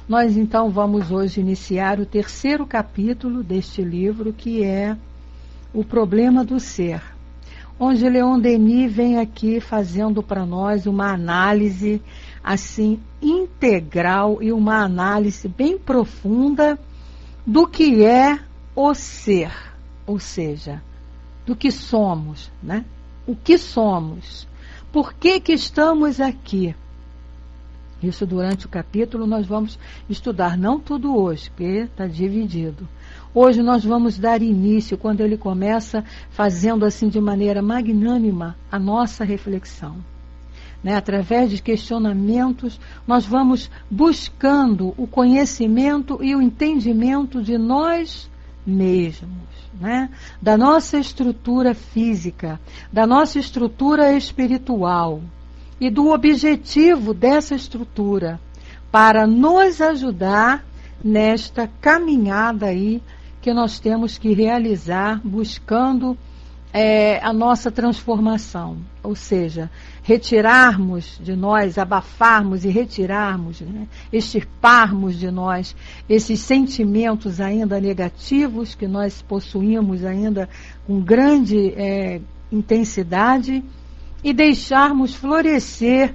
Nós então vamos hoje iniciar o terceiro capítulo deste livro, que é O Problema do Ser, onde Leon Denis vem aqui fazendo para nós uma análise assim integral e uma análise bem profunda do que é o ser, ou seja, do que somos, né? O que somos? Por que que estamos aqui? Isso durante o capítulo nós vamos estudar, não tudo hoje, porque está dividido. Hoje nós vamos dar início, quando ele começa fazendo assim de maneira magnânima a nossa reflexão. Né? Através de questionamentos, nós vamos buscando o conhecimento e o entendimento de nós mesmos, né? Da nossa estrutura física, da nossa estrutura espiritual e do objetivo dessa estrutura para nos ajudar nesta caminhada aí que nós temos que realizar buscando a nossa transformação, ou seja, retirarmos de nós, abafarmos e retirarmos, né, extirparmos de nós esses sentimentos ainda negativos que nós possuímos ainda com grande intensidade e deixarmos florescer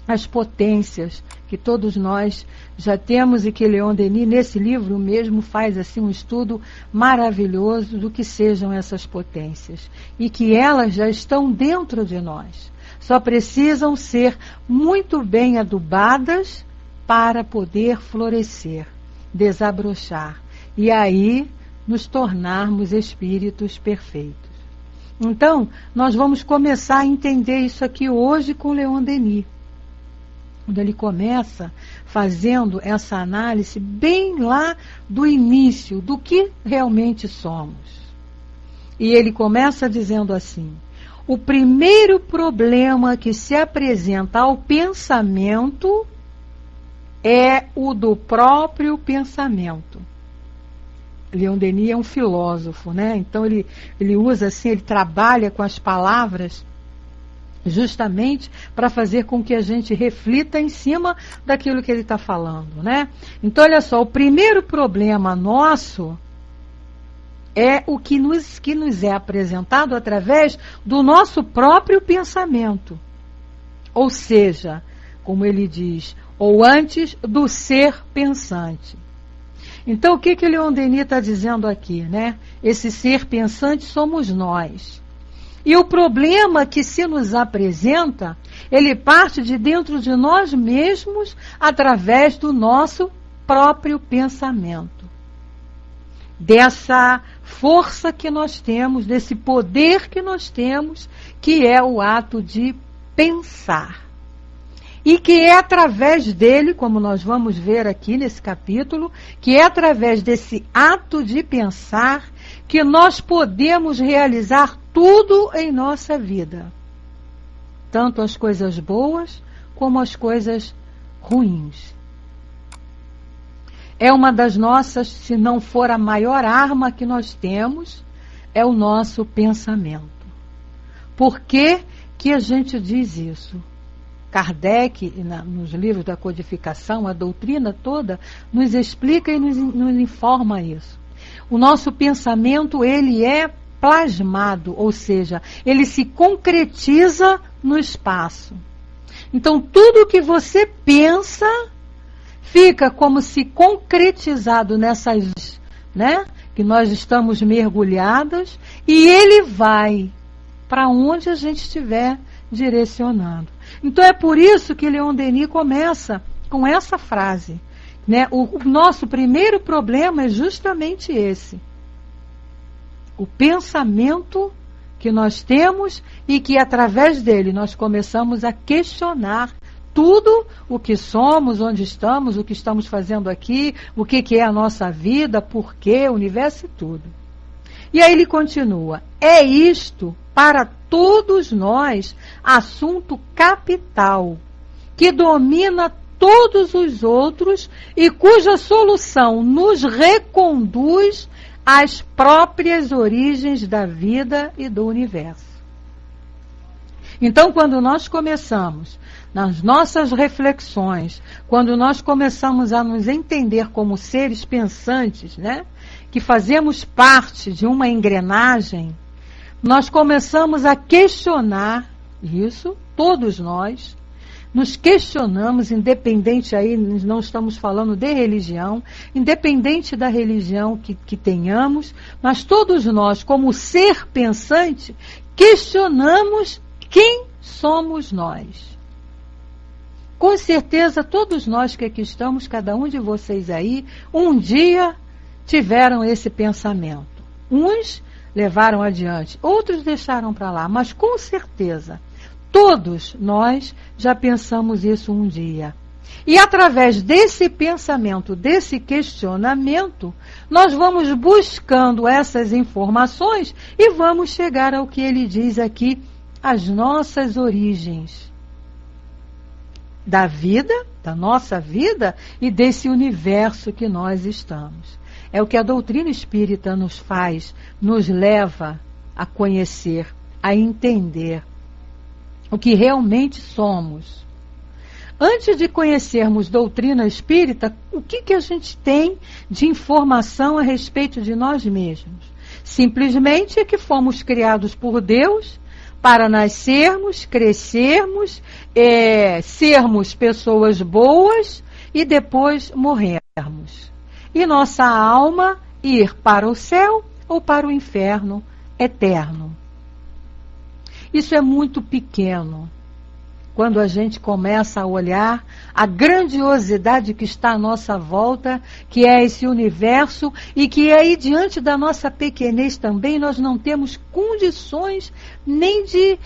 as potências que todos nós já temos e que Leon Denis, nesse livro mesmo, faz assim um estudo maravilhoso do que sejam essas potências e que elas já estão dentro de nós. Só precisam ser muito bem adubadas para poder florescer, desabrochar e aí nos tornarmos espíritos perfeitos. Então, nós vamos começar a entender isso aqui hoje com Leon Denis. Quando ele começa fazendo essa análise bem lá do início, do que realmente somos. E ele começa dizendo assim: o primeiro problema que se apresenta ao pensamento é o do próprio pensamento. Leon Denis é um filósofo, né? Então ele usa assim, ele trabalha com as palavras justamente para fazer com que a gente reflita em cima daquilo que ele está falando, né? Então, olha só, o primeiro problema nosso é o que nos é apresentado através do nosso próprio pensamento. Ou seja, como ele diz, ou antes do ser pensante. Então, o que Leon Denis está dizendo aqui, né? Esse ser pensante somos nós. E o problema que se nos apresenta, ele parte de dentro de nós mesmos através do nosso próprio pensamento. Dessa força que nós temos, desse poder que nós temos, que é o ato de pensar. E que é através dele, como nós vamos ver aqui nesse capítulo, que é através desse ato de pensar que nós podemos realizar tudo em nossa vida. Tanto as coisas boas como as coisas ruins. É uma das nossas, se não for a maior arma que nós temos, é o nosso pensamento. Por que que a gente diz isso? Kardec, nos livros da codificação, a doutrina toda, nos explica e nos informa isso. O nosso pensamento, ele é plasmado, ou seja, ele se concretiza no espaço. Então, tudo que você pensa fica como se concretizado nessas, né, que nós estamos mergulhadas, e ele vai para onde a gente estiver direcionando. Então, é por isso que Leon Denis começa com essa frase, né? O nosso primeiro problema é justamente esse. O pensamento que nós temos e que através dele nós começamos a questionar tudo o que somos, onde estamos, o que estamos fazendo aqui, o que é a nossa vida, por quê, o universo e tudo. E aí ele continua: é isto para todos nós assunto capital, que domina todos os outros e cuja solução nos reconduz às próprias origens da vida e do universo. Então, quando nós começamos nas nossas reflexões, quando nós começamos a nos entender como seres pensantes, né, que fazemos parte de uma engrenagem, nós começamos a questionar isso, todos nós, nos questionamos, independente aí, não estamos falando de religião, independente da religião que tenhamos, mas todos nós, como ser pensante, questionamos quem somos nós. Com certeza, todos nós que aqui estamos, cada um de vocês aí, um dia tiveram esse pensamento. Uns levaram adiante, outros deixaram para lá, mas com certeza, todos nós já pensamos isso um dia. E através desse pensamento, desse questionamento, nós vamos buscando essas informações e vamos chegar ao que ele diz aqui, as nossas origens da vida, da nossa vida e desse universo que nós estamos. É o que a doutrina espírita nos faz, nos leva a conhecer, a entender o que realmente somos. Antes de conhecermos doutrina espírita, o que a gente tem de informação a respeito de nós mesmos? Simplesmente é que fomos criados por Deus para nascermos, crescermos, sermos pessoas boas e depois morrermos. E nossa alma ir para o céu ou para o inferno eterno. Isso é muito pequeno. Quando a gente começa a olhar a grandiosidade que está à nossa volta, que é esse universo, e que aí diante da nossa pequenez também nós não temos condições nem de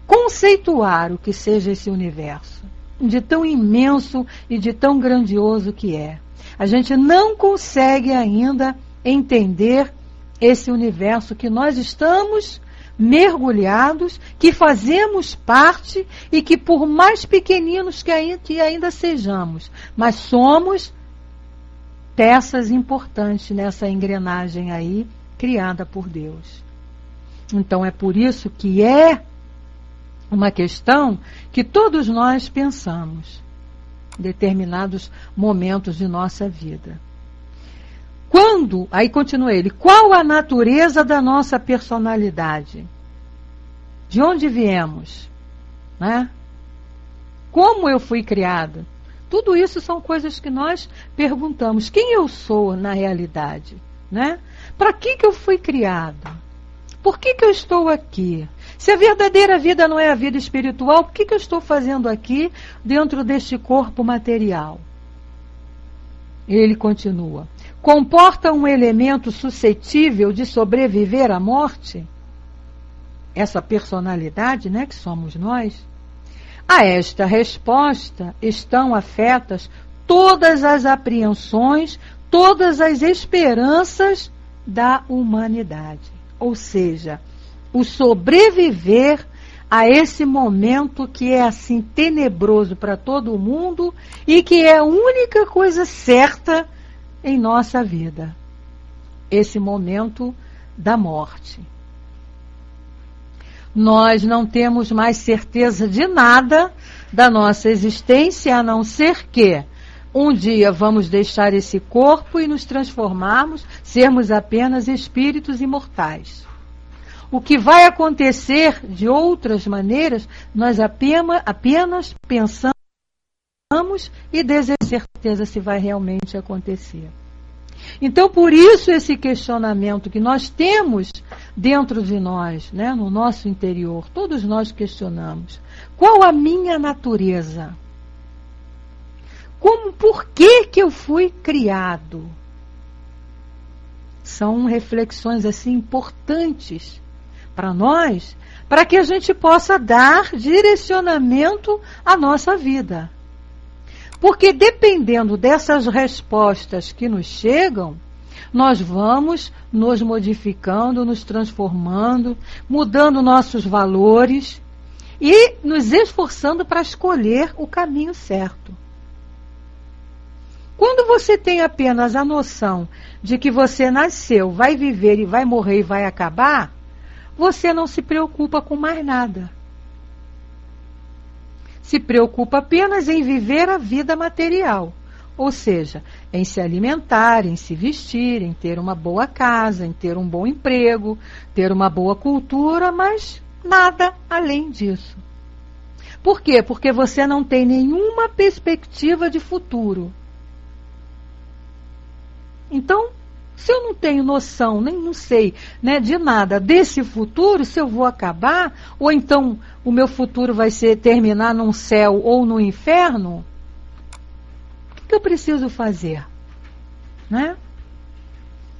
conceituar o que seja esse universo, de tão imenso e de tão grandioso que é. A gente não consegue ainda entender esse universo que nós estamos mergulhados, que fazemos parte e que por mais pequeninos que ainda sejamos, mas somos peças importantes nessa engrenagem aí criada por Deus. Então é por isso que é uma questão que todos nós pensamos em determinados momentos de nossa vida. Aí continua ele, qual a natureza da nossa personalidade? De onde viemos? Né? Como eu fui criada? Tudo isso são coisas que nós perguntamos. Quem eu sou na realidade? Né? Para que eu fui criada? Por que eu estou aqui? Se a verdadeira vida não é a vida espiritual, por que eu estou fazendo aqui dentro deste corpo material? Ele continua. Comporta um elemento suscetível de sobreviver à morte? Essa personalidade, né, que somos nós? A esta resposta estão afetas todas as apreensões, todas as esperanças da humanidade. Ou seja, o sobreviver a esse momento que é assim tenebroso para todo mundo e que é a única coisa certa em nossa vida. Esse momento da morte. Nós não temos mais certeza de nada da nossa existência, a não ser que um dia vamos deixar esse corpo e nos transformarmos, sermos apenas espíritos imortais. O que vai acontecer de outras maneiras, nós apenas pensamos e desejamos certeza se vai realmente acontecer. Então, por isso esse questionamento que nós temos dentro de nós, né, no nosso interior, todos nós questionamos. Qual a minha natureza? Por que eu fui criado? São reflexões assim importantes para nós, para que a gente possa dar direcionamento à nossa vida. Porque dependendo dessas respostas que nos chegam, nós vamos nos modificando, nos transformando, mudando nossos valores e nos esforçando para escolher o caminho certo. Quando você tem apenas a noção de que você nasceu, vai viver e vai morrer e vai acabar, você não se preocupa com mais nada. se preocupa apenas em viver a vida material, ou seja, em se alimentar, em se vestir, em ter uma boa casa, em ter um bom emprego, ter uma boa cultura, mas nada além disso. Por quê? Porque você não tem nenhuma perspectiva de futuro. Então, se eu não tenho noção, nem não sei, né, de nada desse futuro, se eu vou acabar, ou então o meu futuro vai terminar num céu ou no inferno, o que eu preciso fazer? Né?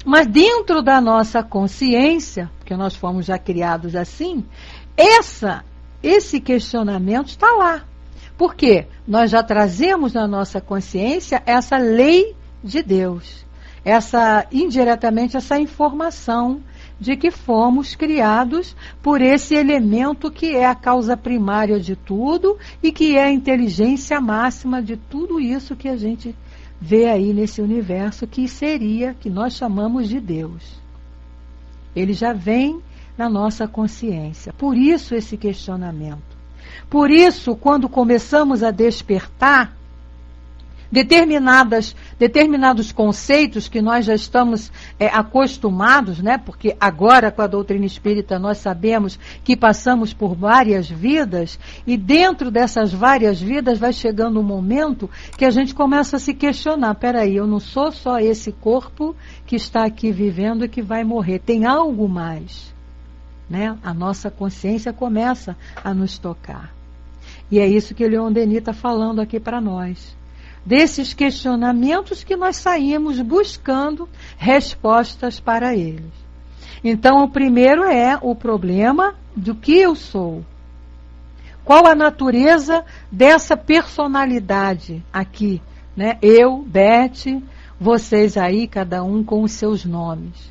Mas dentro da nossa consciência, porque nós fomos já criados assim, esse questionamento está lá. Por quê? Nós já trazemos na nossa consciência essa lei de Deus. Indiretamente essa informação de que fomos criados por esse elemento que é a causa primária de tudo e que é a inteligência máxima de tudo isso que a gente vê aí nesse universo, que nós chamamos de Deus. Ele já vem na nossa consciência. Por isso esse questionamento. Por isso, quando começamos a despertar determinados conceitos que nós já estamos acostumados, né? Porque agora com a doutrina espírita nós sabemos que passamos por várias vidas, e dentro dessas várias vidas vai chegando um momento que a gente começa a se questionar: peraí, eu não sou só esse corpo que está aqui vivendo e que vai morrer, tem algo mais, né? A nossa consciência começa a nos tocar. E é isso que Leon Denis está falando aqui para nós. Desses questionamentos que nós saímos buscando respostas para eles. Então, o primeiro é o problema do que eu sou. Qual a natureza dessa personalidade aqui, né? Eu, Beth, vocês aí, cada um com os seus nomes.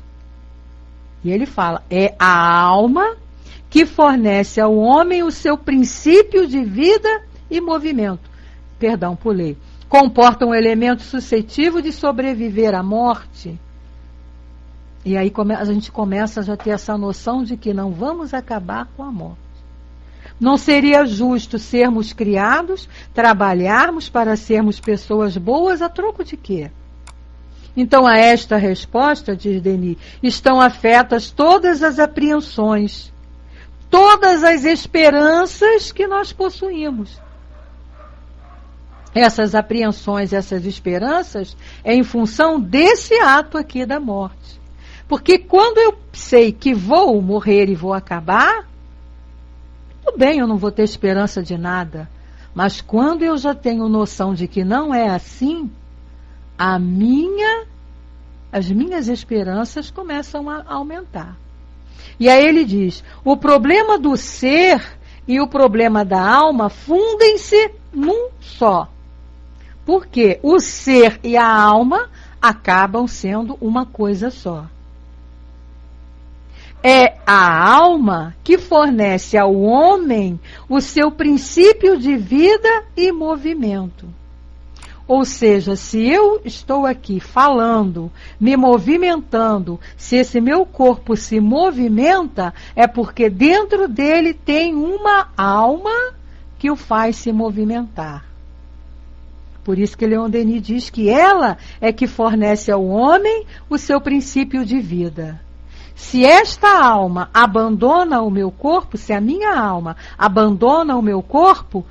E ele fala, é a alma que fornece ao homem o seu princípio de vida e movimento. Perdão, pulei. Comporta um elemento suscetível de sobreviver à morte. E aí a gente começa a já ter essa noção de que não vamos acabar com a morte. Não seria justo sermos criados, trabalharmos para sermos pessoas boas a troco de quê? Então, a esta resposta, diz Denis, estão afetas todas as apreensões, todas as esperanças que nós possuímos. Essas apreensões, essas esperanças, é em função desse ato aqui da morte. Porque quando eu sei que vou morrer e vou acabar, tudo bem, eu não vou ter esperança de nada. Mas quando eu já tenho noção de que não é assim, as minhas esperanças começam a aumentar. E aí ele diz, o problema do ser e o problema da alma fundem-se num só. Porque o ser e a alma acabam sendo uma coisa só. É a alma que fornece ao homem o seu princípio de vida e movimento. Ou seja, se eu estou aqui falando, me movimentando, se esse meu corpo se movimenta, é porque dentro dele tem uma alma que o faz se movimentar. Por isso que Leon Denis diz que ela é que fornece ao homem o seu princípio de vida. Se esta alma abandona o meu corpo, se a minha alma abandona o meu corpo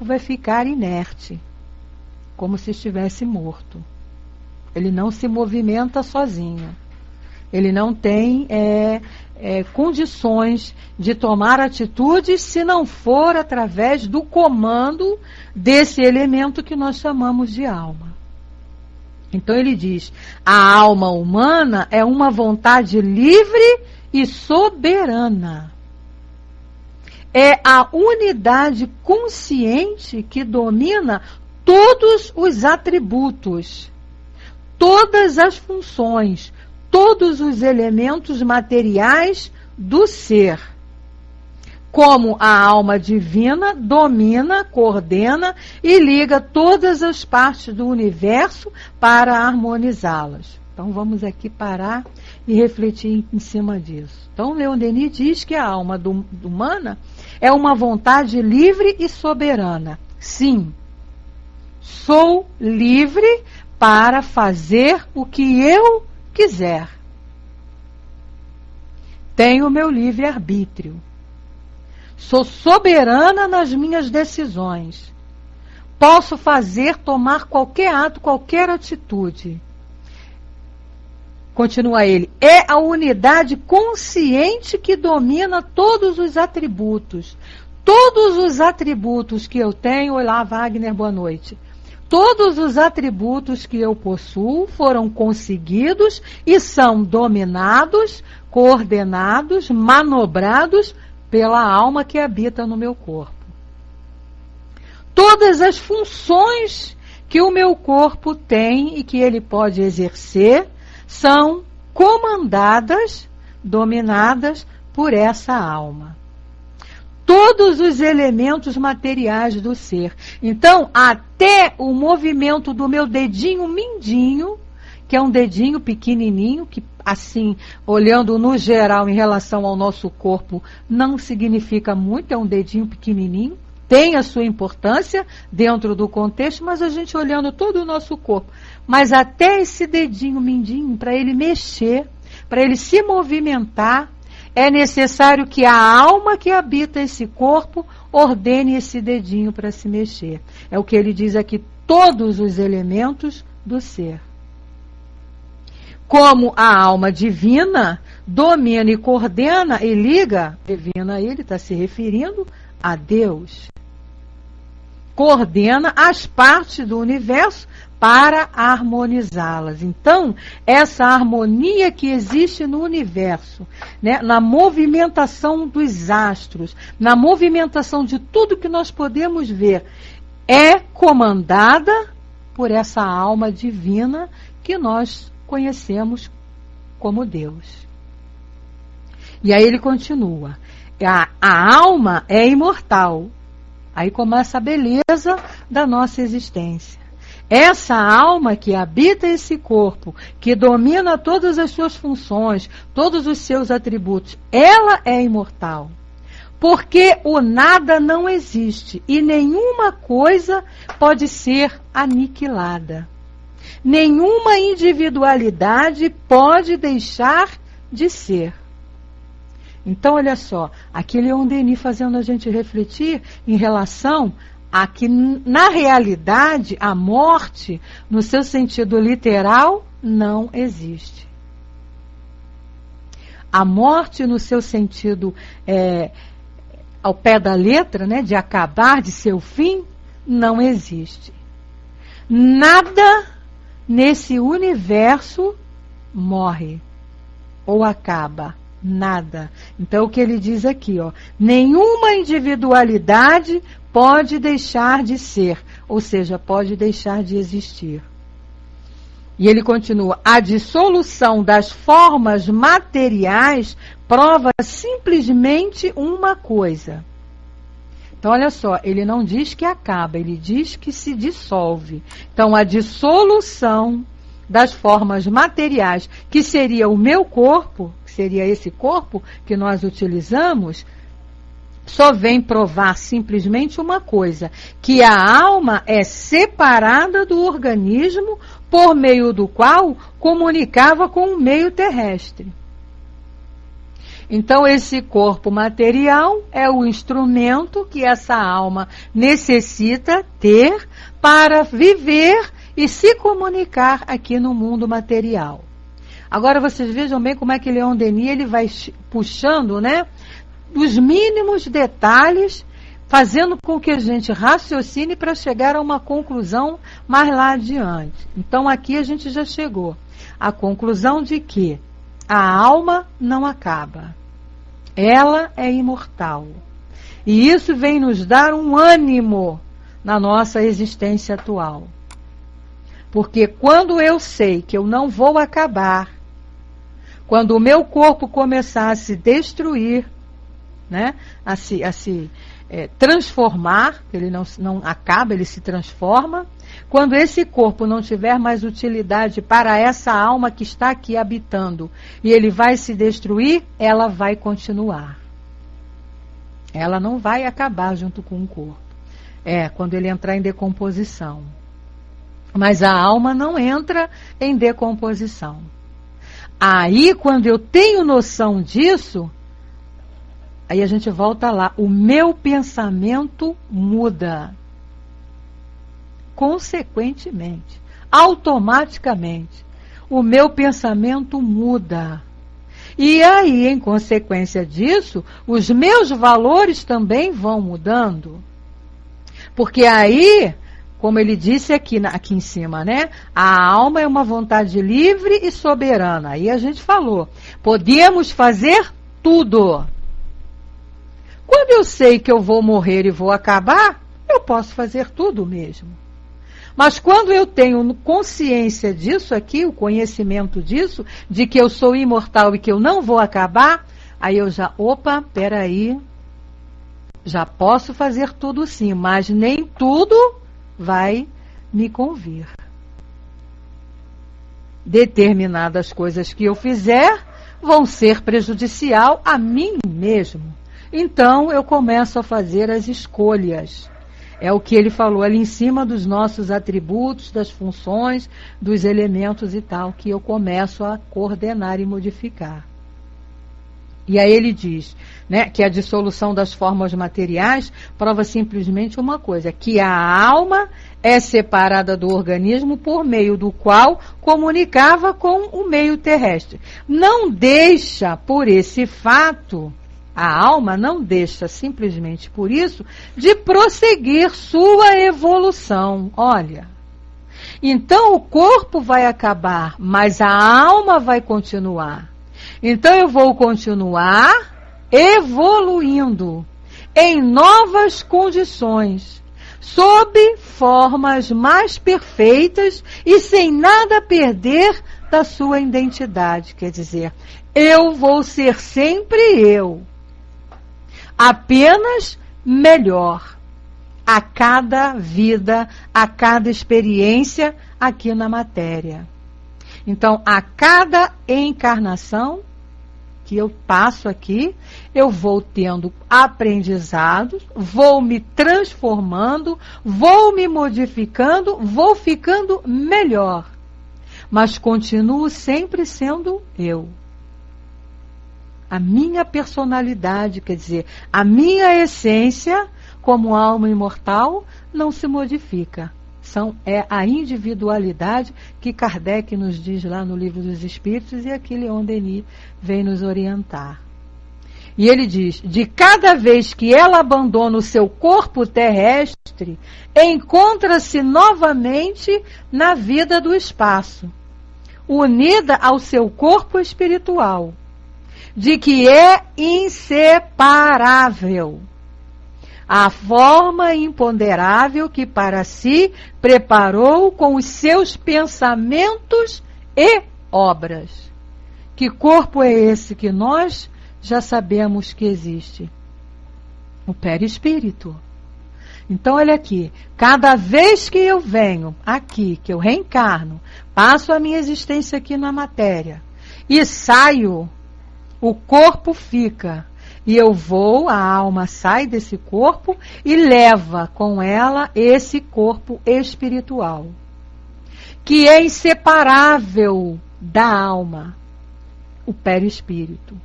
vai ficar inerte, como se estivesse morto. Ele não se movimenta sozinho. Ele não tem condições de tomar atitudes se não for através do comando desse elemento que nós chamamos de alma. Então ele diz, a alma humana é uma vontade livre e soberana. É a unidade consciente que domina todos os atributos, todas as funções, todos os elementos materiais do ser. Como a alma divina domina, coordena e liga todas as partes do universo para harmonizá-las. Então vamos aqui parar e refletir em cima disso. Então Leon Denis diz que a alma humana é uma vontade livre e soberana. Sim, sou livre para fazer o que eu quiser. Tenho meu livre-arbítrio. Sou soberana nas minhas decisões. Posso tomar qualquer ato, qualquer atitude. Continua ele, é a unidade consciente que domina todos os atributos. Todos os atributos que eu tenho, olá Wagner, boa noite. Todos os atributos que eu possuo foram conseguidos e são dominados, coordenados, manobrados pela alma que habita no meu corpo. Todas as funções que o meu corpo tem e que ele pode exercer são comandadas, dominadas por essa alma. Todos os elementos materiais do ser. Então, até o movimento do meu dedinho mindinho, que é um dedinho pequenininho, que assim, olhando no geral em relação ao nosso corpo, não significa muito, é um dedinho pequenininho, tem a sua importância dentro do contexto, mas a gente olhando todo o nosso corpo. Mas até esse dedinho mindinho, para ele mexer, para ele se movimentar, é necessário que a alma que habita esse corpo ordene esse dedinho para se mexer. É o que ele diz aqui, todos os elementos do ser. Como a alma divina domina e coordena e liga, divina ele está se referindo a Deus. Coordena as partes do universo para harmonizá-las. Então, essa harmonia que existe no universo, né, na movimentação dos astros, na movimentação de tudo que nós podemos ver, é comandada por essa alma divina que nós conhecemos como Deus. E aí ele continua. A alma é imortal. Aí começa a beleza da nossa existência. Essa alma que habita esse corpo, que domina todas as suas funções, todos os seus atributos, ela é imortal. Porque o nada não existe e nenhuma coisa pode ser aniquilada. Nenhuma individualidade pode deixar de ser. Então, olha só, aqui Leon Denis fazendo a gente refletir em relação a que, na realidade, a morte, no seu sentido literal, não existe. A morte, no seu sentido ao pé da letra, né, de acabar, de seu fim, não existe. Nada nesse universo morre ou acaba. Nada. Então, o que ele diz aqui, ó, nenhuma individualidade pode deixar de ser, ou seja, pode deixar de existir. E ele continua, a dissolução das formas materiais prova simplesmente uma coisa. Então, olha só, ele não diz que acaba, ele diz que se dissolve. Então, a dissolução das formas materiais, que seria o meu corpo, seria esse corpo que nós utilizamos, só vem provar simplesmente uma coisa, que a alma é separada do organismo por meio do qual comunicava com o meio terrestre. Então, esse corpo material é o instrumento que essa alma necessita ter para viver e se comunicar aqui no mundo material. Agora vocês vejam bem como é que Leon Denis ele vai puxando, né, os mínimos detalhes, fazendo com que a gente raciocine para chegar a uma conclusão mais lá adiante. Então aqui a gente já chegou à conclusão de que a alma não acaba. Ela é imortal. E isso vem nos dar um ânimo na nossa existência atual. Porque quando eu sei que eu não vou acabar, quando o meu corpo começar a se destruir, né, a se transformar, ele não acaba, ele se transforma. Quando esse corpo não tiver mais utilidade para essa alma que está aqui habitando e ele vai se destruir, ela vai continuar. Ela não vai acabar junto com o corpo. Quando ele entrar em decomposição. Mas a alma não entra em decomposição. Aí, quando eu tenho noção disso, aí a gente volta lá. O meu pensamento muda. Consequentemente, automaticamente, o meu pensamento muda. E aí, em consequência disso, os meus valores também vão mudando. Porque aí, como ele disse aqui em cima, né? A alma é uma vontade livre e soberana. Aí a gente falou, podemos fazer tudo. Quando eu sei que eu vou morrer e vou acabar, eu posso fazer tudo mesmo. Mas quando eu tenho consciência disso aqui, o conhecimento disso, de que eu sou imortal e que eu não vou acabar, aí eu já, peraí, já posso fazer tudo sim, mas nem tudo vai me convir. Determinadas coisas que eu fizer vão ser prejudicial a mim mesmo. Então eu começo a fazer as escolhas. É o que ele falou ali em cima dos nossos atributos, das funções, dos elementos e tal, que eu começo a coordenar e modificar. E aí ele diz, né, que a dissolução das formas materiais prova simplesmente uma coisa, que a alma é separada do organismo por meio do qual comunicava com o meio terrestre. Não deixa, por esse fato, a alma não deixa simplesmente por isso de prosseguir sua evolução. Olha, então o corpo vai acabar, mas a alma vai continuar. Então eu vou continuar evoluindo em novas condições, sob formas mais perfeitas e sem nada perder da sua identidade. Quer dizer, eu vou ser sempre eu, apenas melhor, a cada vida, a cada experiência aqui na matéria. Então, a cada encarnação que eu passo aqui, eu vou tendo aprendizados, vou me transformando, vou me modificando, vou ficando melhor. Mas continuo sempre sendo eu. A minha personalidade, quer dizer, a minha essência como alma imortal não se modifica. É a individualidade que Kardec nos diz lá no Livro dos Espíritos e aqui Leon Denis vem nos orientar. E ele diz, de cada vez que ela abandona o seu corpo terrestre, encontra-se novamente na vida do espaço, unida ao seu corpo espiritual, de que é inseparável. A forma imponderável que para si preparou com os seus pensamentos e obras. Que corpo é esse que nós já sabemos que existe? O perispírito. Então, olha aqui, cada vez que eu venho aqui, que eu reencarno, passo a minha existência aqui na matéria e saio, o corpo fica. E eu vou, a alma sai desse corpo e leva com ela esse corpo espiritual, que é inseparável da alma, o perispírito.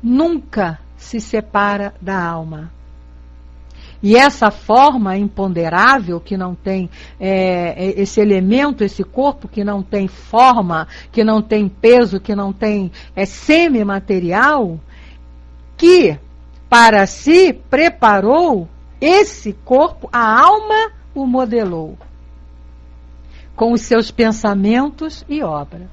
Nunca se separa da alma. E essa forma imponderável, que não tem esse elemento, esse corpo que não tem forma, que não tem peso, que não tem semimaterial, que para si preparou esse corpo, a alma o modelou com os seus pensamentos e obra.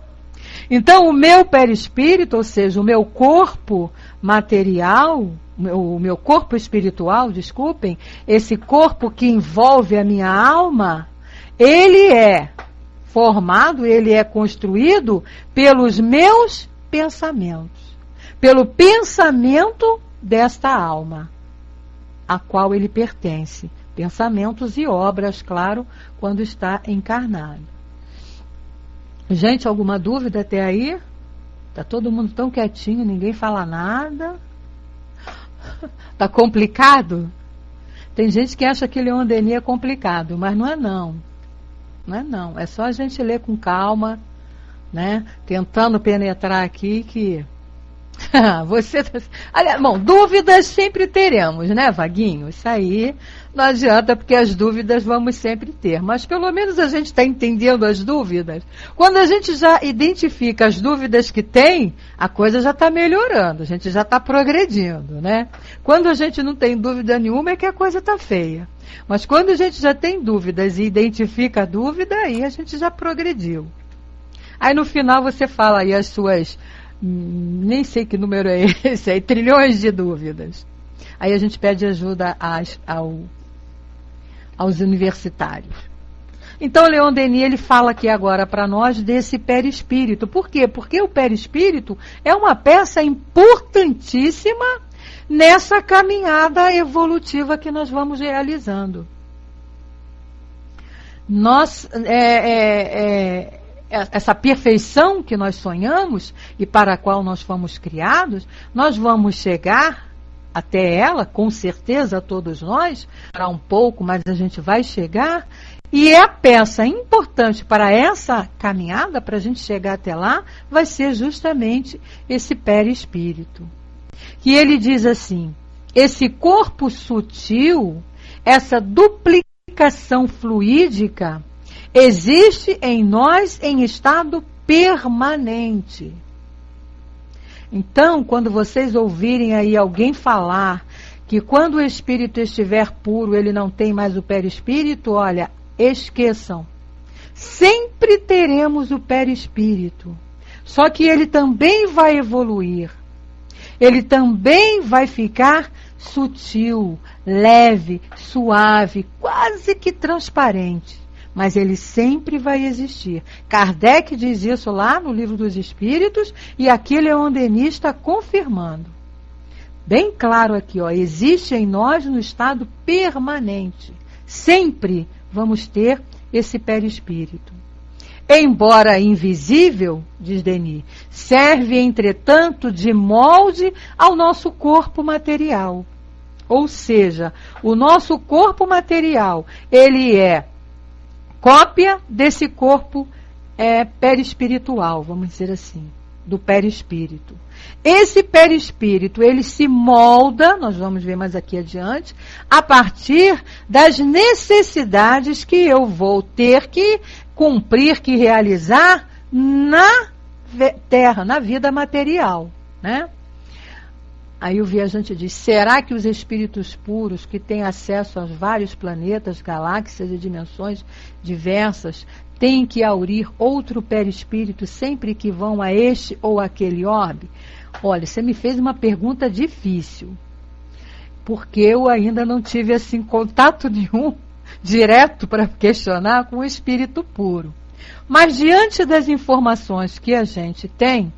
Então o meu perispírito, ou seja, o meu corpo material, o meu corpo espiritual, desculpem, esse corpo que envolve a minha alma, ele é formado, ele é construído pelos meus pensamentos. Pelo pensamento desta alma. a qual ele pertence. Pensamentos e obras, claro, quando está encarnado. Gente, alguma dúvida até aí? Tá todo mundo tão quietinho, ninguém fala nada. Tá complicado? Tem gente que acha que Leon Denis é complicado, mas não é não. Não é não. É só a gente ler com calma, né? Tentando penetrar aqui que... Você... Aliás, bom, dúvidas sempre teremos, né, Vaguinho? Isso aí não adianta, porque as dúvidas vamos sempre ter. Mas pelo menos a gente está entendendo as dúvidas. Quando a gente já identifica as dúvidas que tem, a coisa já está melhorando, a gente já está progredindo, né? Quando a gente não tem dúvida nenhuma, é que a coisa está feia. Mas quando a gente já tem dúvidas e identifica a dúvida, aí a gente já progrediu. Aí no final você fala aí as suas... nem sei que número é esse aí, trilhões de dúvidas. Aí a gente pede ajuda aos universitários. Então Leon Denis, ele fala aqui agora para nós desse perispírito. Por quê? Porque o perispírito é uma peça importantíssima nessa caminhada evolutiva que nós vamos realizando. Essa perfeição que nós sonhamos e para a qual nós fomos criados, nós vamos chegar até ela, com certeza todos nós, para um pouco, mas a gente vai chegar, e a peça importante para essa caminhada, para a gente chegar até lá, vai ser justamente esse perispírito. Que ele diz assim, esse corpo sutil, essa duplicação fluídica, existe em nós em estado permanente. Então, quando vocês ouvirem aí alguém falar que quando o espírito estiver puro, ele não tem mais o perispírito, olha, esqueçam. Sempre teremos o perispírito. Só que ele também vai evoluir. Ele também vai ficar sutil, leve, suave, quase que transparente. Mas ele sempre vai existir. Kardec diz isso lá no Livro dos Espíritos, e aqui Leon Denis está confirmando. Bem claro aqui, ó, existe em nós no estado permanente. Sempre vamos ter esse perispírito. Embora invisível, diz Denis, serve, entretanto, de molde ao nosso corpo material. Ou seja, o nosso corpo material, ele é cópia desse corpo perispiritual, vamos dizer assim, do perispírito. Esse perispírito, ele se molda, nós vamos ver mais aqui adiante, a partir das necessidades que eu vou ter que cumprir, que realizar na Terra, na vida material, né? Aí o viajante diz, será que os espíritos puros que têm acesso aos vários planetas, galáxias e dimensões diversas têm que aurir outro perispírito sempre que vão a este ou aquele orbe? Olha, você me fez uma pergunta difícil, porque eu ainda não tive assim contato nenhum direto para questionar com o espírito puro. Mas diante das informações que a gente tem,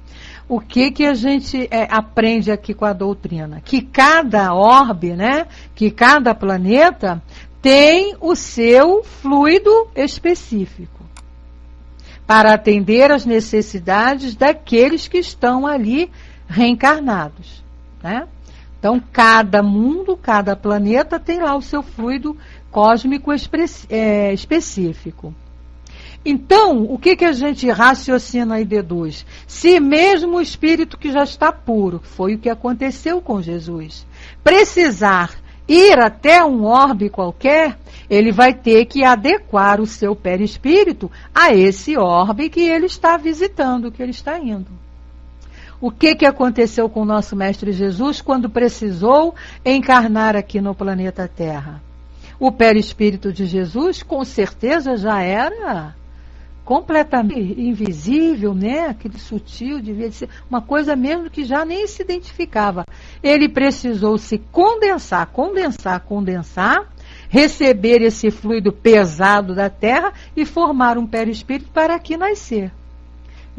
o que a gente aprende aqui com a doutrina? Que cada orbe, né, que cada planeta tem o seu fluido específico para atender às necessidades daqueles que estão ali reencarnados, né? Então, cada mundo, cada planeta tem lá o seu fluido cósmico específico. Então, o que a gente raciocina e deduz? Se mesmo o espírito que já está puro, foi o que aconteceu com Jesus, precisar ir até um orbe qualquer, ele vai ter que adequar o seu perispírito a esse orbe que ele está visitando, que ele está indo. O que aconteceu com o nosso Mestre Jesus quando precisou encarnar aqui no planeta Terra? O perispírito de Jesus, com certeza, já era completamente invisível, né? Aquele sutil, devia ser uma coisa mesmo que já nem se identificava. Ele precisou se condensar, receber esse fluido pesado da Terra e formar um perispírito para aqui nascer.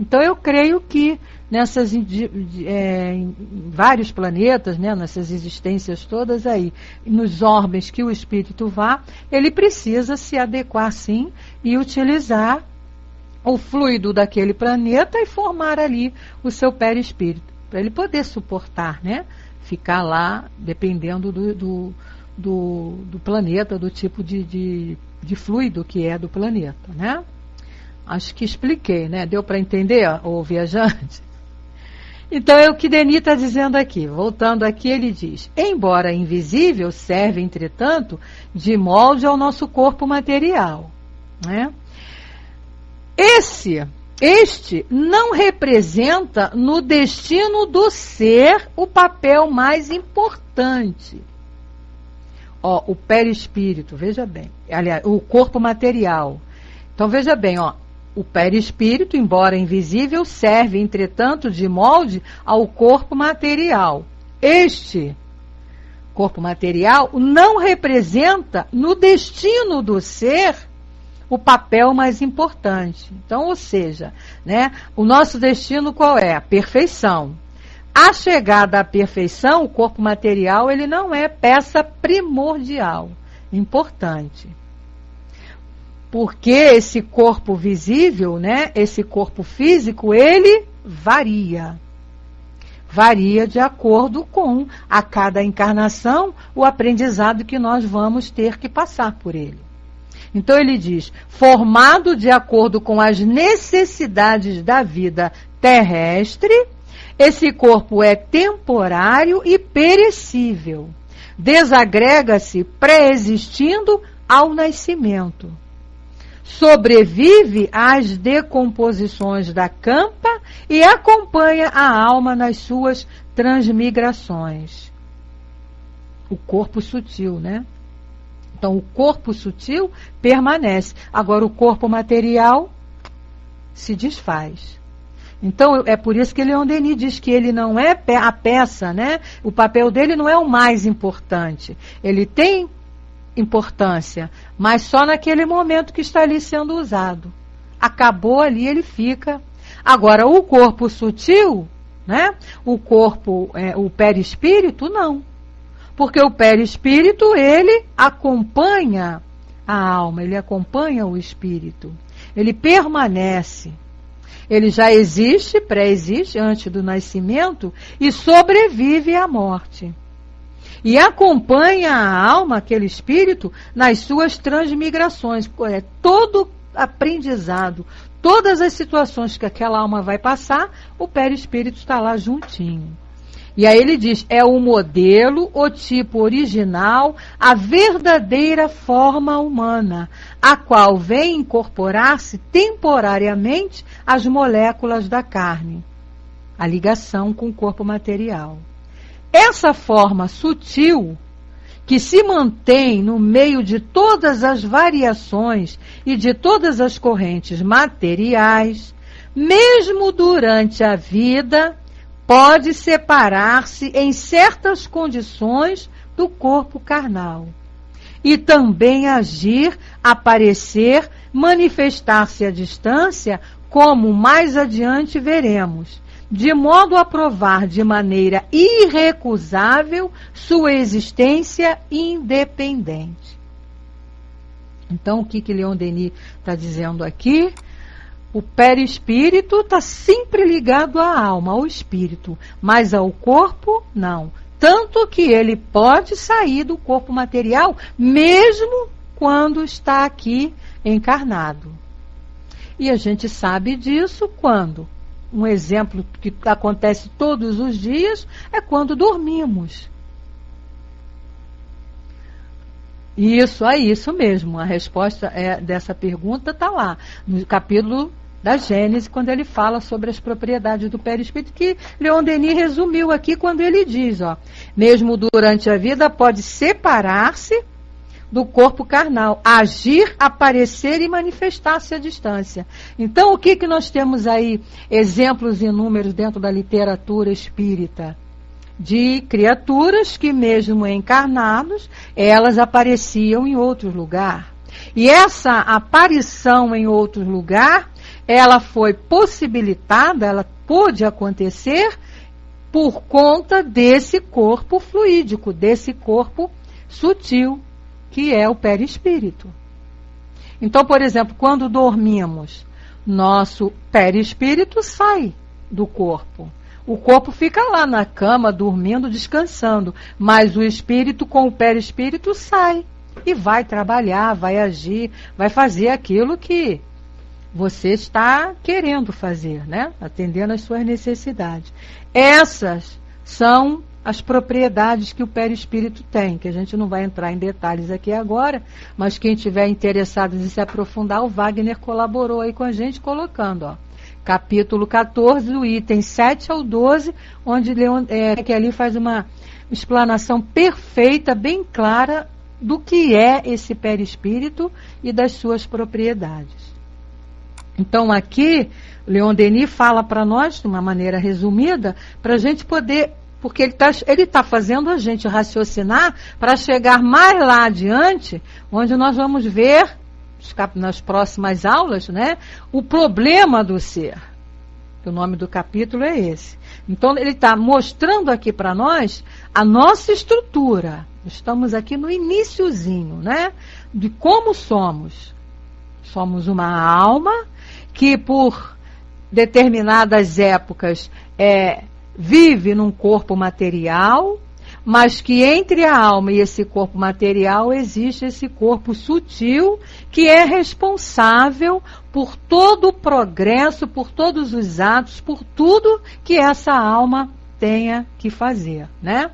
Então eu creio que nessas em vários planetas, né, nessas existências todas aí, nos orbes que o espírito vá, ele precisa se adequar sim e utilizar o fluido daquele planeta e formar ali o seu perispírito, para ele poder suportar, né, ficar lá dependendo do planeta, do tipo de fluido que é do planeta, né? Acho que expliquei, né? Deu para entender, o viajante? Então é o que Denis está dizendo aqui. Voltando aqui, ele diz: embora invisível, serve, entretanto, de molde ao nosso corpo material, né? Este não representa no destino do ser o papel mais importante. Ó, o perispírito, veja bem. Aliás, o corpo material. Então veja bem, ó. O perispírito, embora invisível, serve, entretanto, de molde ao corpo material. Este corpo material não representa no destino do ser o papel mais importante. Então, ou seja, né, o nosso destino qual é? A perfeição. A chegada à perfeição, o corpo material, ele não é peça primordial, importante. Porque esse corpo visível, né, esse corpo físico, ele varia. Varia de acordo com, a cada encarnação, o aprendizado que nós vamos ter que passar por ele. Então ele diz, formado de acordo com as necessidades da vida terrestre, esse corpo é temporário e perecível. Desagrega-se pré-existindo ao nascimento. Sobrevive às decomposições da campa e acompanha a alma nas suas transmigrações. O corpo sutil, né? Então, o corpo sutil permanece. Agora, o corpo material se desfaz. Então, é por isso que Leon Denis diz que ele não é a peça, né? O papel dele não é o mais importante. Ele tem importância, mas só naquele momento que está ali sendo usado. Acabou ali, ele fica. Agora, o corpo sutil, né? O corpo, o perispírito, não. Porque o perispírito, ele acompanha a alma, ele acompanha o espírito. Ele permanece. Ele já existe, pré-existe, antes do nascimento, e sobrevive à morte. E acompanha a alma, aquele espírito, nas suas transmigrações. Todo aprendizado, todas as situações que aquela alma vai passar, o perispírito está lá juntinho. E aí ele diz, é o modelo, o tipo original, a verdadeira forma humana, a qual vem incorporar-se temporariamente às moléculas da carne, a ligação com o corpo material. Essa forma sutil, que se mantém no meio de todas as variações e de todas as correntes materiais, mesmo durante a vida, pode separar-se em certas condições do corpo carnal e também agir, aparecer, manifestar-se à distância, como mais adiante veremos, de modo a provar de maneira irrecusável sua existência independente. Então, o que Leon Denis está dizendo aqui? O perispírito está sempre ligado à alma, ao espírito, mas ao corpo, não. Tanto que ele pode sair do corpo material, mesmo quando está aqui encarnado. E a gente sabe disso quando? Um exemplo que acontece todos os dias é quando dormimos. Isso mesmo. A resposta dessa pergunta está lá, no capítulo da Gênesis, quando ele fala sobre as propriedades do perispírito, que Leon Denis resumiu aqui quando ele diz, ó, mesmo durante a vida pode separar-se do corpo carnal, agir, aparecer e manifestar-se à distância. Então, o que nós temos aí? Exemplos inúmeros dentro da literatura espírita, de criaturas que mesmo encarnados, elas apareciam em outro lugar. E essa aparição em outro lugar ela foi possibilitada, ela pôde acontecer por conta desse corpo fluídico, desse corpo sutil, que é o perispírito. Então, por exemplo, quando dormimos, nosso perispírito sai do corpo. O corpo fica lá na cama, dormindo, descansando, mas o espírito com o perispírito sai e vai trabalhar, vai agir, vai fazer aquilo que você está querendo fazer, né? Atendendo às suas necessidades. Essas são as propriedades que o perispírito tem, que a gente não vai entrar em detalhes aqui agora, mas quem tiver interessado em se aprofundar, o Wagner colaborou aí com a gente, colocando, ó, capítulo 14, o item 7 ao 12, onde que ali faz uma explanação perfeita, bem clara, do que é esse perispírito e das suas propriedades. Então aqui, Leon Denis fala para nós, de uma maneira resumida, para a gente poder, porque ele tá fazendo a gente raciocinar para chegar mais lá adiante, onde nós vamos ver, nas próximas aulas, né, o problema do ser. O nome do capítulo é esse. Então ele está mostrando aqui para nós a nossa estrutura. Estamos aqui no iniciozinho, né, de como somos. Somos uma alma que por determinadas épocas vive num corpo material, mas que entre a alma e esse corpo material existe esse corpo sutil que é responsável por todo o progresso, por todos os atos, por tudo que essa alma tenha que fazer, né?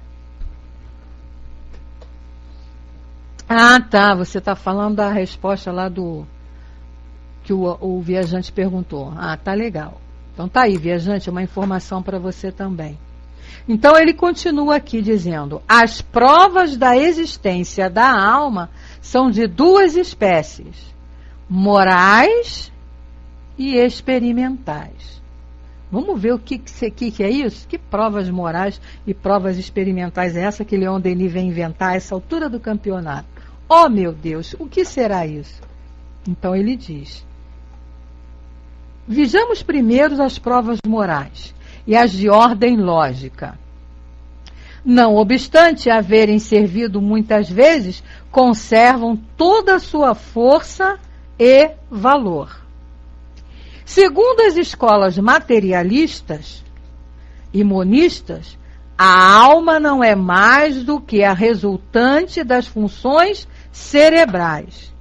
Ah, tá, você está falando da resposta lá do que o viajante perguntou. Ah, tá legal. Então tá aí, viajante, uma informação para você também. Então ele continua aqui dizendo: as provas da existência da alma são de duas espécies, morais e experimentais. Vamos ver o que é isso? Que provas morais e provas experimentais é essa que Leon Denis vem inventar a essa altura do campeonato? Oh, meu Deus, o que será isso? Então ele diz: vejamos primeiro as provas morais e as de ordem lógica. Não obstante haverem servido muitas vezes, conservam toda a sua força e valor. Segundo as escolas materialistas e monistas, a alma não é mais do que a resultante das funções cerebrais.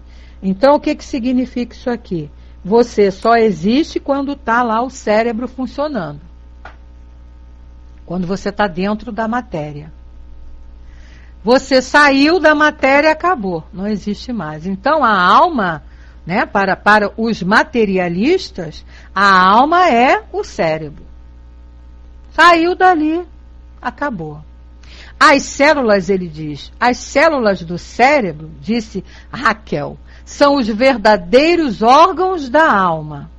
Então, o que significa isso aqui? Você só existe quando está lá o cérebro funcionando. Quando você está dentro da matéria. Você saiu da matéria, acabou. Não existe mais. Então, a alma, né, para os materialistas, a alma é o cérebro. Saiu dali, acabou. As células, ele diz, as células do cérebro, disse Raquel, são os verdadeiros órgãos da alma.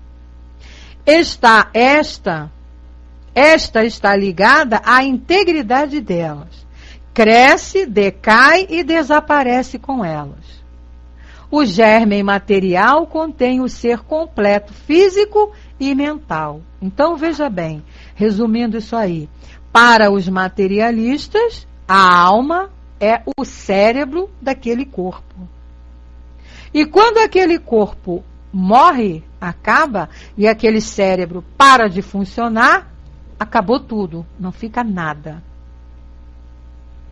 Esta está ligada à integridade delas. Cresce, decai e desaparece com elas. O germe material contém o ser completo, físico e mental. Então, veja bem, resumindo isso aí, para os materialistas, a alma é o cérebro daquele corpo. E quando aquele corpo morre, acaba, e aquele cérebro para de funcionar, acabou tudo, não fica nada.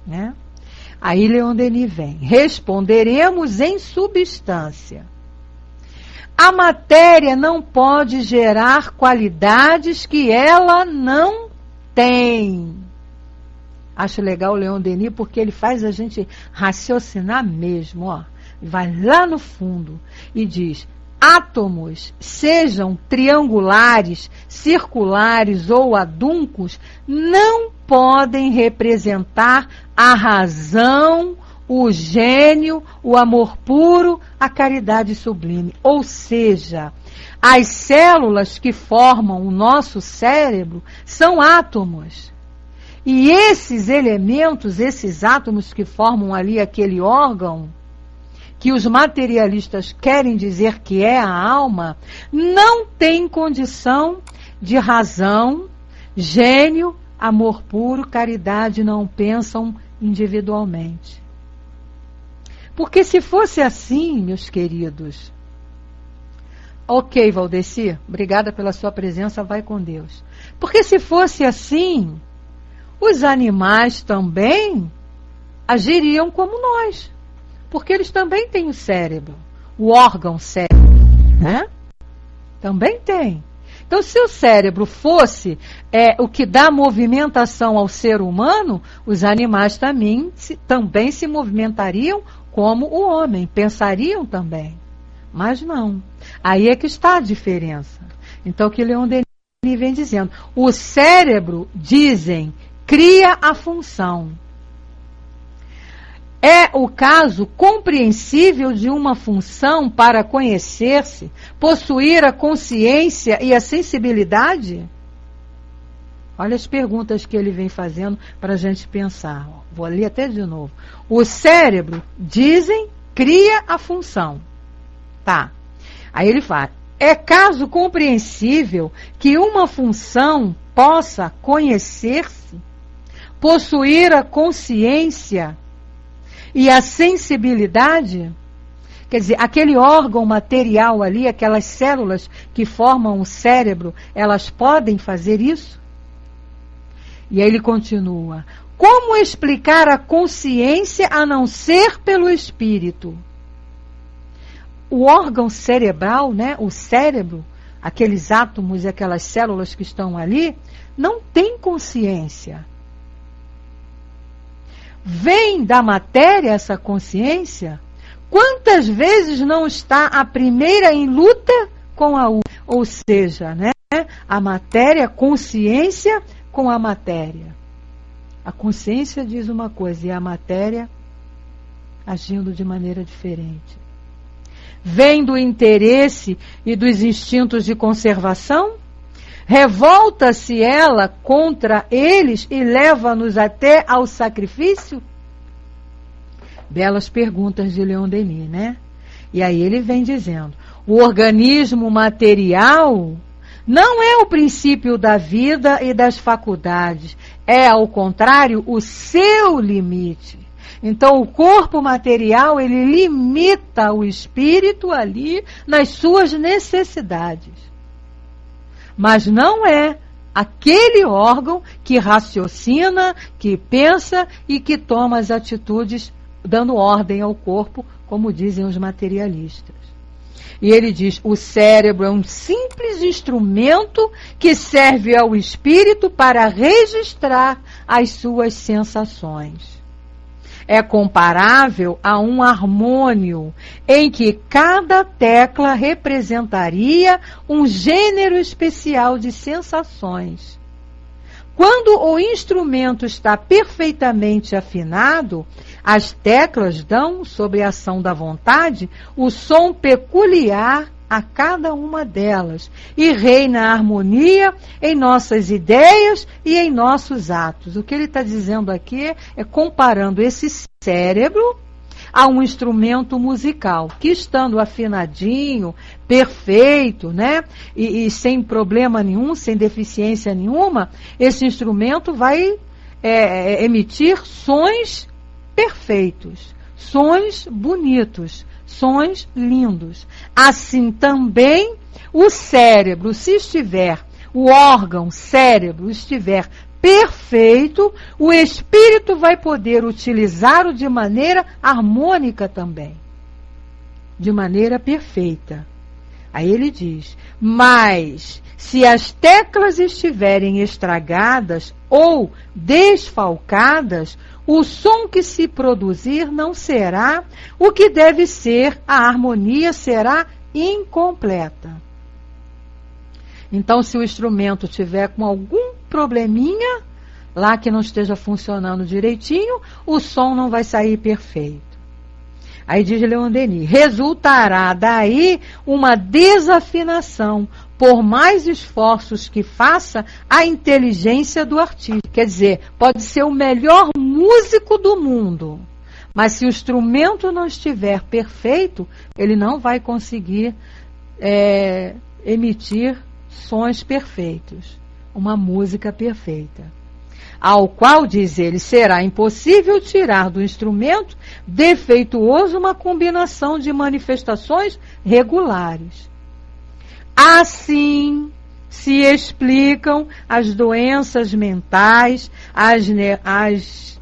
Né? Aí Leon Denis vem: responderemos em substância. A matéria não pode gerar qualidades que ela não tem. Acho legal o Leon Denis porque ele faz a gente raciocinar mesmo, ó. Vai lá no fundo e diz: átomos, sejam triangulares, circulares ou aduncos, não podem representar a razão, o gênio, o amor puro, a caridade sublime. Ou seja, as células que formam o nosso cérebro são átomos. E esses elementos, esses átomos que formam ali aquele órgão, que os materialistas querem dizer que é a alma, não tem condição de razão, gênio, amor puro, caridade, não pensam individualmente. Porque se fosse assim, meus queridos... Ok, Valdeci, obrigada pela sua presença, vai com Deus. Porque se fosse assim, os animais também agiriam como nós. Porque eles também têm o cérebro, o órgão cérebro, né? Também tem. Então, se o cérebro fosse o que dá movimentação ao ser humano, os animais também se movimentariam como o homem, pensariam também. Mas não. Aí é que está a diferença. Então, o que Leon Denis vem dizendo? O cérebro, dizem, cria a função. É o caso compreensível de uma função para conhecer-se, possuir a consciência e a sensibilidade? Olha as perguntas que ele vem fazendo para a gente pensar. Vou ler até de novo. O cérebro, dizem, cria a função. Tá. Aí ele fala, é caso compreensível que uma função possa conhecer-se, possuir a consciência e a sensibilidade? Quer dizer, aquele órgão material ali, aquelas células que formam o cérebro, elas podem fazer isso? E aí ele continua, como explicar a consciência a não ser pelo espírito? O órgão cerebral, né, o cérebro, aqueles átomos e aquelas células que estão ali, não tem consciência. Vem da matéria essa consciência? Quantas vezes não está a primeira em luta com a outra? Ou seja, né, a matéria, a consciência com a matéria. A consciência diz uma coisa e a matéria agindo de maneira diferente. Vem do interesse e dos instintos de conservação? Revolta-se ela contra eles e leva-nos até ao sacrifício? Belas perguntas de Leon Denis, né? E aí ele vem dizendo, o organismo material não é o princípio da vida e das faculdades, é, ao contrário, o seu limite. Então, o corpo material, ele limita o espírito ali nas suas necessidades. Mas não é aquele órgão que raciocina, que pensa e que toma as atitudes dando ordem ao corpo, como dizem os materialistas. E ele diz, o cérebro é um simples instrumento que serve ao espírito para registrar as suas sensações. É comparável a um harmônio, em que cada tecla representaria um gênero especial de sensações. Quando o instrumento está perfeitamente afinado, as teclas dão, sob a ação da vontade, o som peculiar a cada uma delas, e reina a harmonia em nossas ideias e em nossos atos. O que ele está dizendo aqui é comparando esse cérebro a um instrumento musical, que estando afinadinho, perfeito, né, e sem problema nenhum, sem deficiência nenhuma, esse instrumento vai emitir sons perfeitos, sons bonitos, sons lindos. Assim também o cérebro, se estiver, o órgão cérebro estiver perfeito, o espírito vai poder utilizá-lo de maneira harmônica também, de maneira perfeita. Aí ele diz, mas se as teclas estiverem estragadas ou desfalcadas, o som que se produzir não será o que deve ser, a harmonia será incompleta. Então, se o instrumento tiver com algum probleminha, lá que não esteja funcionando direitinho, o som não vai sair perfeito. Aí diz Leon Denis, resultará daí uma desafinação, por mais esforços que faça a inteligência do artista. Quer dizer, pode ser o melhor músico do mundo, Mas se o instrumento não estiver perfeito, ele não vai conseguir emitir sons perfeitos, uma música perfeita. Ao qual, diz ele, será impossível tirar do instrumento defeituoso uma combinação de manifestações regulares. Assim se explicam as doenças mentais, as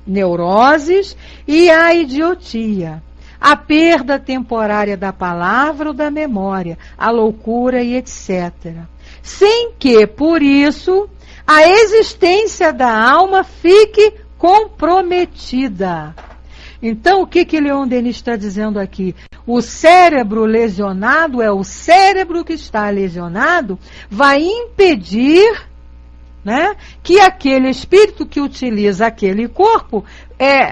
neuroses e a idiotia, a perda temporária da palavra ou da memória, a loucura e etc. Sem que, por isso, a existência da alma fique comprometida. Então, o que Leon Denis está dizendo aqui? O cérebro lesionado é o cérebro que está lesionado, vai impedir, né, que aquele espírito que utiliza aquele corpo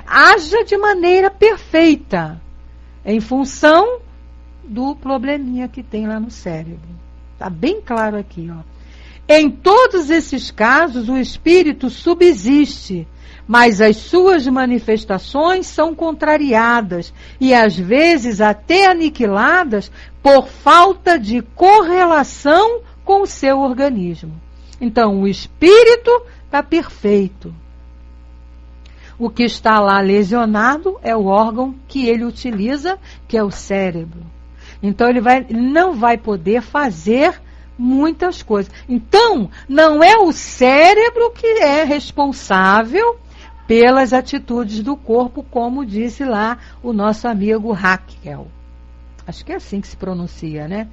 haja de maneira perfeita, em função do probleminha que tem lá no cérebro. Está bem claro aqui, ó. Em todos esses casos, o espírito subsiste, mas as suas manifestações são contrariadas e às vezes até aniquiladas por falta de correlação com o seu organismo. Então, o espírito está perfeito. O que está lá lesionado é o órgão que ele utiliza, que é o cérebro. Então, ele não vai poder fazer muitas coisas. Então, não é o cérebro que é responsável pelas atitudes do corpo, como disse lá o nosso amigo Haeckel. Acho que é assim que se pronuncia, né?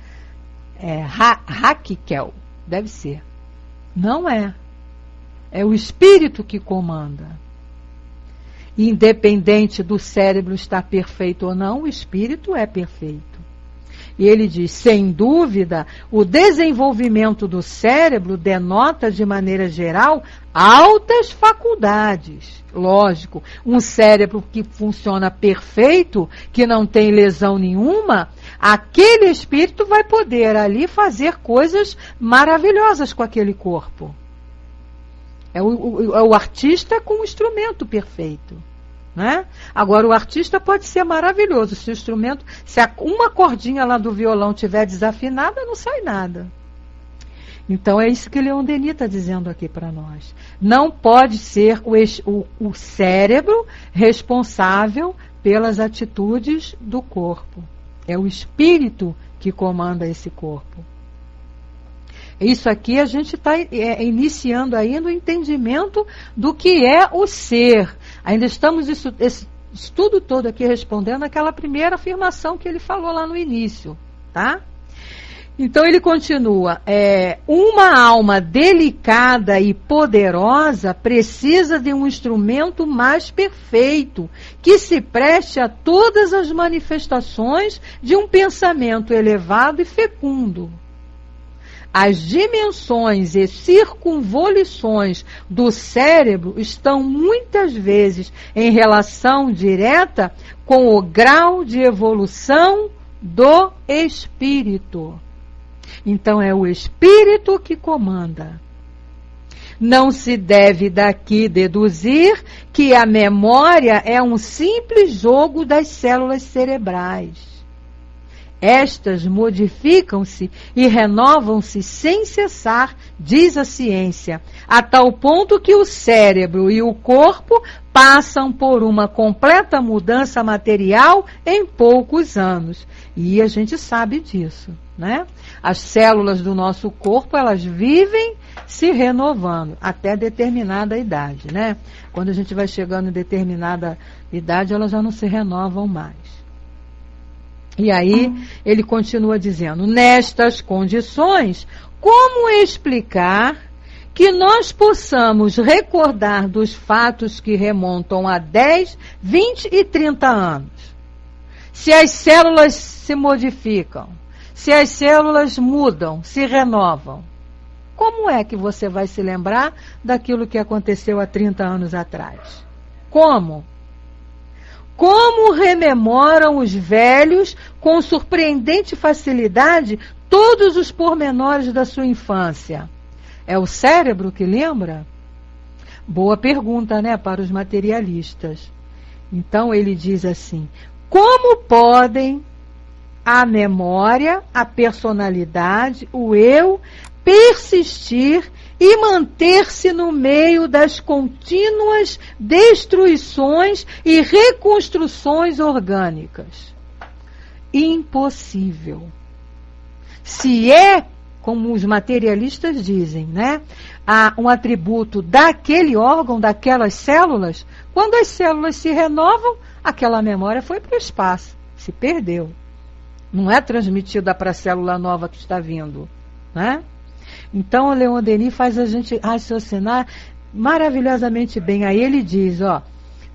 Haeckel, deve ser. Não é. É o espírito que comanda. Independente do cérebro estar perfeito ou não, o espírito é perfeito. E ele diz, sem dúvida, o desenvolvimento do cérebro denota, de maneira geral, altas faculdades. Lógico, um cérebro que funciona perfeito, que não tem lesão nenhuma, aquele espírito vai poder ali fazer coisas maravilhosas com aquele corpo. É o artista com o instrumento perfeito. Né? Agora, o artista pode ser maravilhoso. Se o instrumento, se uma cordinha lá do violão estiver desafinada, não sai nada. Então, é isso que Leon Denis está dizendo aqui para nós. Não pode ser o cérebro responsável pelas atitudes do corpo. É o espírito que comanda esse corpo. Isso aqui a gente está iniciando ainda o entendimento do que é o ser. Ainda estamos esse estudo todo aqui respondendo aquela primeira afirmação que ele falou lá no início, tá? Então ele continua, uma alma delicada e poderosa precisa de um instrumento mais perfeito, que se preste a todas as manifestações de um pensamento elevado e fecundo. As dimensões e circunvoluções do cérebro estão muitas vezes em relação direta com o grau de evolução do espírito. Então é o espírito que comanda. Não se deve daqui deduzir que a memória é um simples jogo das células cerebrais. Estas modificam-se e renovam-se sem cessar, diz a ciência, a tal ponto que o cérebro e o corpo passam por uma completa mudança material em poucos anos. E a gente sabe disso, né? As células do nosso corpo, elas vivem se renovando até determinada idade, né? Quando a gente vai chegando em determinada idade, elas já não se renovam mais. E aí, ele continua dizendo, nestas condições, como explicar que nós possamos recordar dos fatos que remontam a 10, 20 e 30 anos? Se as células se modificam, se as células mudam, se renovam, como é que você vai se lembrar daquilo que aconteceu há 30 anos atrás? Como? Como rememoram os velhos, com surpreendente facilidade, todos os pormenores da sua infância? É o cérebro que lembra? Boa pergunta, né, para os materialistas. Então ele diz assim: como podem a memória, a personalidade, o eu, persistir e manter-se no meio das contínuas destruições e reconstruções orgânicas? Impossível. Se é, como os materialistas dizem, né, um atributo daquele órgão, daquelas células, quando as células se renovam, aquela memória foi para o espaço, se perdeu. Não é transmitida para a célula nova que está vindo, né? Então, o Leon Denis faz a gente raciocinar maravilhosamente bem. Aí ele diz, ó,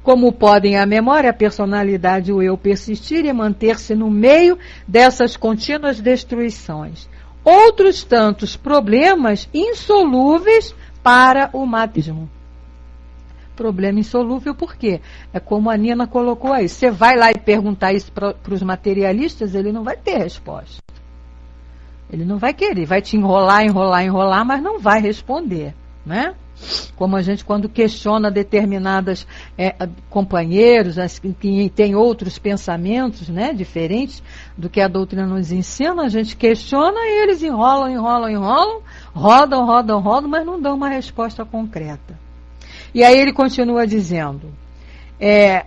como podem a memória, a personalidade e o eu persistir e manter-se no meio dessas contínuas destruições. Outros tantos problemas insolúveis para o materialismo. Problema insolúvel por quê? É como a Nina colocou aí. Você vai lá e perguntar isso para os materialistas, ele não vai ter resposta. Ele não vai querer, vai te enrolar, mas não vai responder, né? Como a gente, quando questiona determinadas companheiros, que têm outros pensamentos, né, diferentes do que a doutrina nos ensina, a gente questiona e eles enrolam, rodam, mas não dão uma resposta concreta. E aí ele continua dizendo,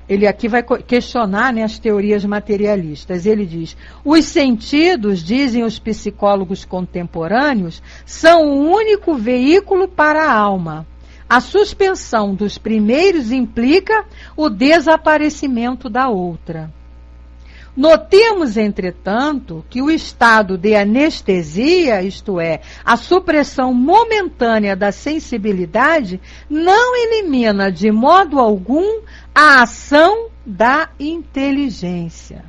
ele aqui vai questionar, né, as teorias materialistas. Ele diz, os sentidos, dizem os psicólogos contemporâneos, são o único veículo para a alma. A suspensão dos primeiros implica o desaparecimento da outra. Notemos, entretanto, que o estado de anestesia, isto é, a supressão momentânea da sensibilidade, não elimina de modo algum a ação da inteligência.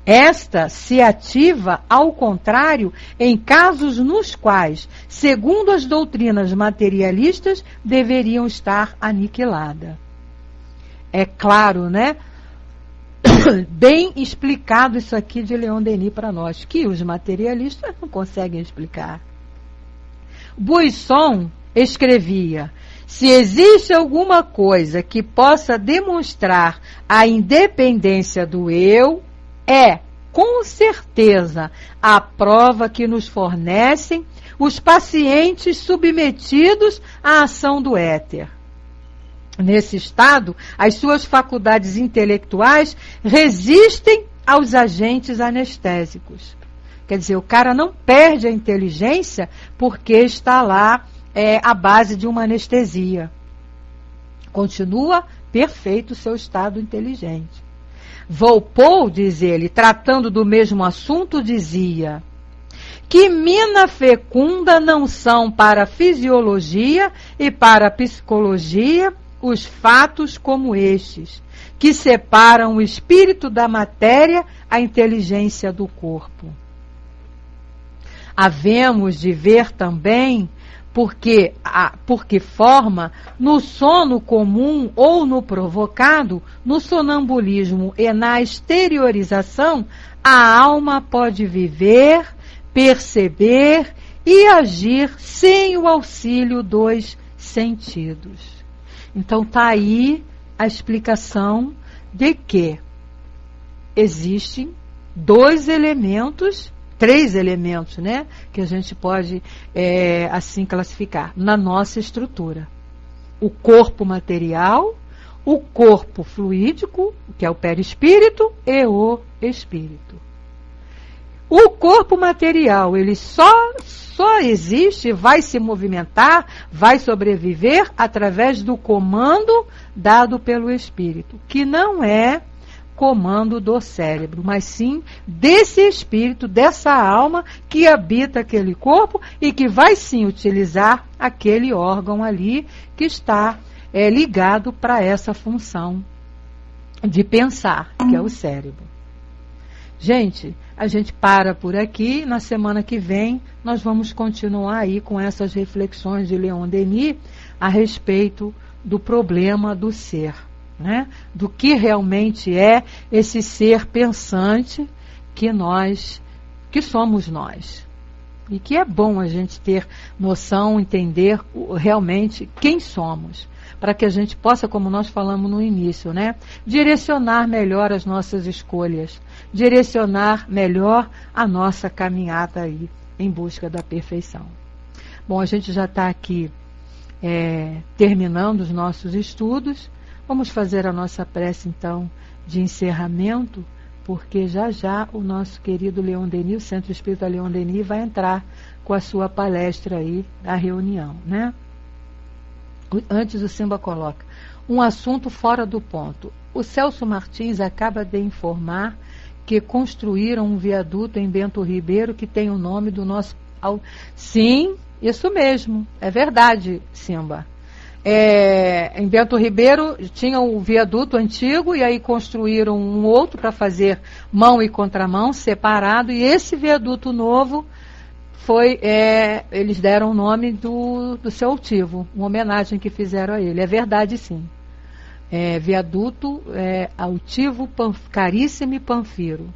Esta se ativa, ao contrário, em casos nos quais, segundo as doutrinas materialistas, deveriam estar aniquilada. É claro, né? Bem explicado isso aqui de Leon Denis para nós, que os materialistas não conseguem explicar. Buisson escrevia, se existe alguma coisa que possa demonstrar a independência do eu, é, com certeza, a prova que nos fornecem os pacientes submetidos à ação do éter. Nesse estado, as suas faculdades intelectuais resistem aos agentes anestésicos. Quer dizer, o cara não perde a inteligência porque está lá à base de uma anestesia. Continua perfeito o seu estado inteligente. Walpole, diz ele, tratando do mesmo assunto, dizia que mina fecunda não são para a fisiologia e para a psicologia os fatos como estes, que separam o espírito da matéria, a inteligência do corpo. Havemos de ver também porque forma, no sono comum ou no provocado, no sonambulismo e na exteriorização, a alma pode viver, perceber e agir sem o auxílio dos sentidos. Então está aí a explicação de que existem três elementos, né, que a gente pode assim classificar na nossa estrutura. O corpo material, o corpo fluídico, que é o perispírito, e o espírito. O corpo material, ele só existe, vai se movimentar, vai sobreviver através do comando dado pelo espírito, que não é comando do cérebro, mas sim desse espírito, dessa alma que habita aquele corpo e que vai sim utilizar aquele órgão ali que está ligado para essa função de pensar, que é o cérebro. Gente, a gente para por aqui. Na semana que vem nós vamos continuar aí com essas reflexões de Leon Denis a respeito do problema do ser, né? Do que realmente é esse ser pensante que somos nós. E que é bom a gente ter noção, entender realmente quem somos, para que a gente possa, como nós falamos no início, né, direcionar melhor as nossas escolhas, direcionar melhor a nossa caminhada aí em busca da perfeição. Bom, a gente já está aqui terminando os nossos estudos. Vamos fazer a nossa prece, então, de encerramento, porque já o nosso querido Leon Denis, o Centro Espírita Leon Denis, vai entrar com a sua palestra aí na reunião, né? Antes o Simba coloca um assunto fora do ponto. O Celso Martins acaba de informar que construíram um viaduto em Bento Ribeiro que tem o nome do nosso... Sim, isso mesmo, é verdade, Simba. Em Bento Ribeiro tinha um viaduto antigo e aí construíram um outro para fazer mão e contramão separado, e esse viaduto novo foi, eles deram o nome do seu altivo, uma homenagem que fizeram a ele. É verdade, sim. Viaduto altivo Caríssimo Panfiro.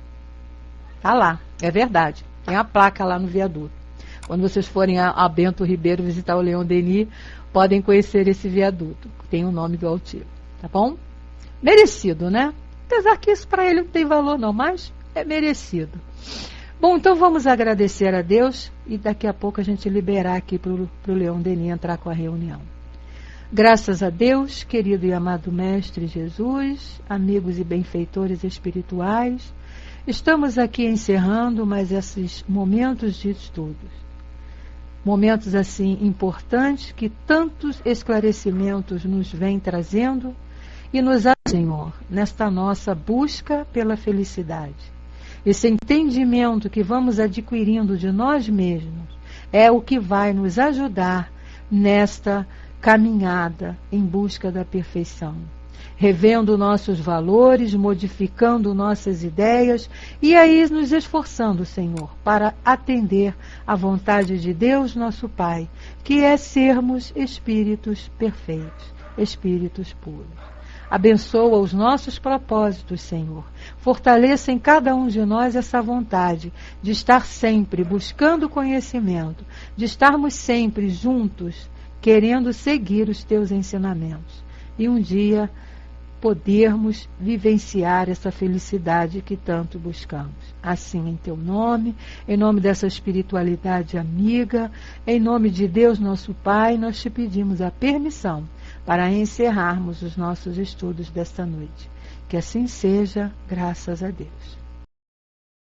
Tá lá, é verdade. Tem a placa lá no viaduto. Quando vocês forem a Bento Ribeiro visitar o Leon Denis, podem conhecer esse viaduto, que tem o nome do altivo, tá bom? Merecido, né? Apesar que isso para ele não tem valor não, mas é merecido. Bom, então vamos agradecer a Deus e daqui a pouco a gente liberar aqui para o Leon Denis entrar com a reunião. Graças a Deus, querido e amado Mestre Jesus, amigos e benfeitores espirituais, estamos aqui encerrando mais esses momentos de estudos. Momentos assim importantes que tantos esclarecimentos nos vêm trazendo e nos ajudam, Senhor, nesta nossa busca pela felicidade. Esse entendimento que vamos adquirindo de nós mesmos é o que vai nos ajudar nesta caminhada em busca da perfeição. Revendo nossos valores, modificando nossas ideias e aí nos esforçando, Senhor, para atender à vontade de Deus, nosso Pai, que é sermos espíritos perfeitos, espíritos puros. Abençoa os nossos propósitos, Senhor. Fortaleça em cada um de nós essa vontade de estar sempre buscando conhecimento, de estarmos sempre juntos, querendo seguir os teus ensinamentos. E um dia podermos vivenciar essa felicidade que tanto buscamos. Assim, em teu nome, em nome dessa espiritualidade amiga, em nome de Deus, nosso Pai, nós te pedimos a permissão para encerrarmos os nossos estudos desta noite. Que assim seja, graças a Deus.